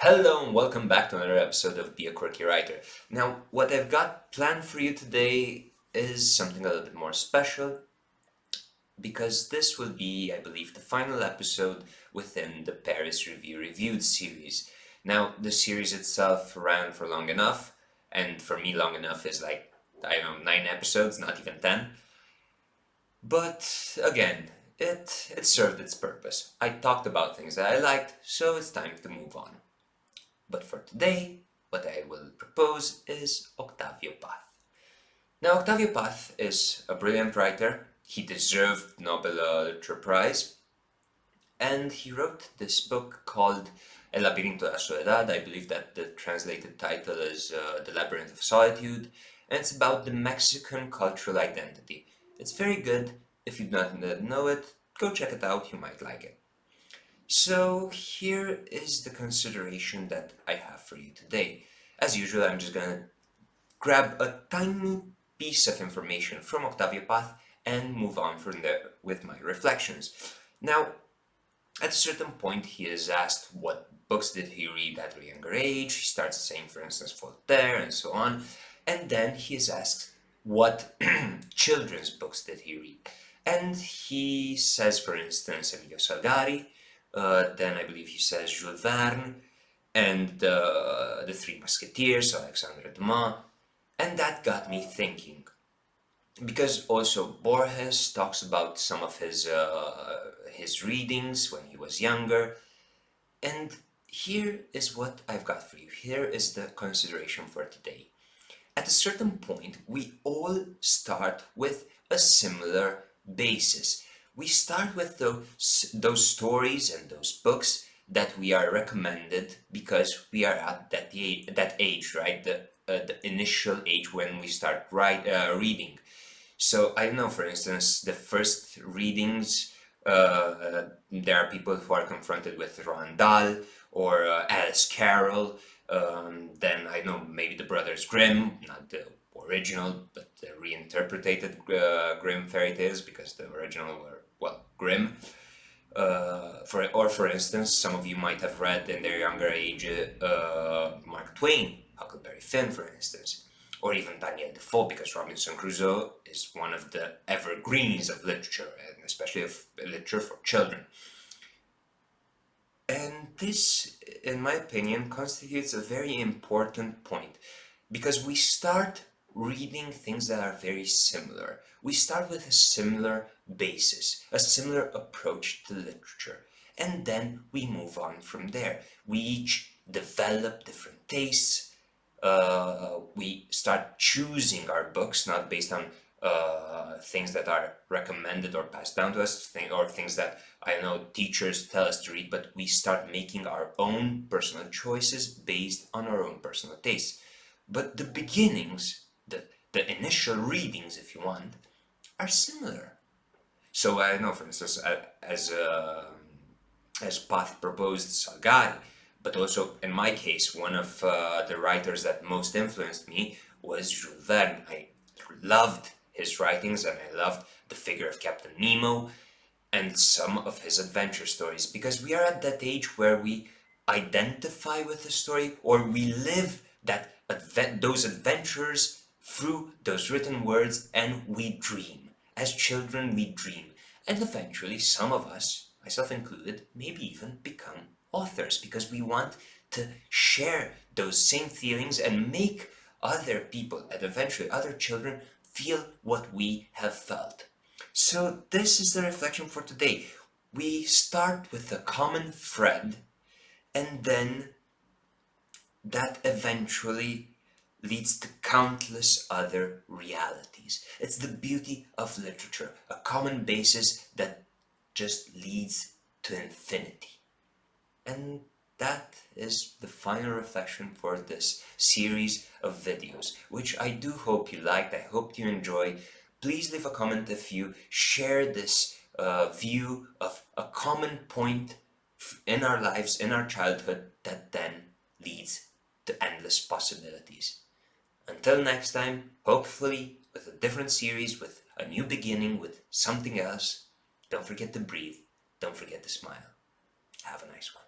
Hello and welcome back to another episode of Be a Quirky Writer. Now, what I've got planned for you today is something a little bit more special because this will be, I believe, the final episode within the Paris Review Reviewed series. Now, the series itself ran for long enough, and for me, long enough is like, I don't know, 9 episodes, not even 10. But again, it served its purpose. I talked about things that I liked, so it's time to move on. But for today, what I will propose is Octavio Paz. Now, Octavio Paz is a brilliant writer. He deserved Nobel Literature Prize, and he wrote this book called El Labirinto de la Soledad. I believe that the translated title is The Labyrinth of Solitude, and it's about the Mexican cultural identity. It's very good. If you do not know it, go check it out, you might like it. So here is the consideration that I have for you today. As usual, I'm just gonna grab a tiny piece of information from Octavio Paz and move on from there with my reflections. Now, at a certain point, he is asked what books did he read at a younger age. He starts saying, for instance, Voltaire and so on. And then he is asked what children's books did he read. And he says, for instance, Emilio Salgari. Then I believe he says Jules Verne and the Three Musketeers, Alexandre Dumas. And that got me thinking. Because also Borges talks about some of his readings when he was younger. And here is what I've got for you. Here is the consideration for today. At a certain point, we all start with a similar basis. We start with those stories and those books that we are recommended because we are at that age, right? The initial age when we start reading. So I don't know, for instance, the first readings, there are people who are confronted with Roald Dahl or Alice Carroll. Then I know maybe the Brothers Grimm, not the original, but the reinterpreted Grimm fairy tales because the original were, well, Grimm. For instance, some of you might have read in their younger age Mark Twain, Huckleberry Finn, for instance, or even Daniel Defoe, because Robinson Crusoe is one of the evergreens of literature, and especially of literature for children. And this, in my opinion, constitutes a very important point because we start reading things that are very similar. We start with a similar basis, a similar approach to literature, and then we move on from there. We each develop different tastes. We start choosing our books not based on things that are recommended or passed down to us, or things that, I don't know, teachers tell us to read, but we start making our own personal choices based on our own personal tastes. But the beginnings, the initial readings, if you want, are similar. So I know, for instance, as Path proposed Salgari, but also in my case, one of the writers that most influenced me was Jules Verne. I loved his writings and I loved the figure of Captain Nemo and some of his adventure stories because we are at that age where we identify with the story or we live those adventures through those written words and we dream. As children, we dream. And eventually, some of us, myself included, maybe even become authors because we want to share those same feelings and make other people and eventually other children feel what we have felt. So this is the reflection for today. We start with a common thread and then that eventually leads to countless other realities. It's the beauty of literature, a common basis that just leads to infinity. And that is the final reflection for this series of videos, which I do hope you liked, I hope you enjoy. Please leave a comment if you share this view of a common point in our lives, in our childhood, that then leads to endless possibilities. Until next time, hopefully with a different series, with a new beginning, with something else, don't forget to breathe, don't forget to smile. Have a nice one.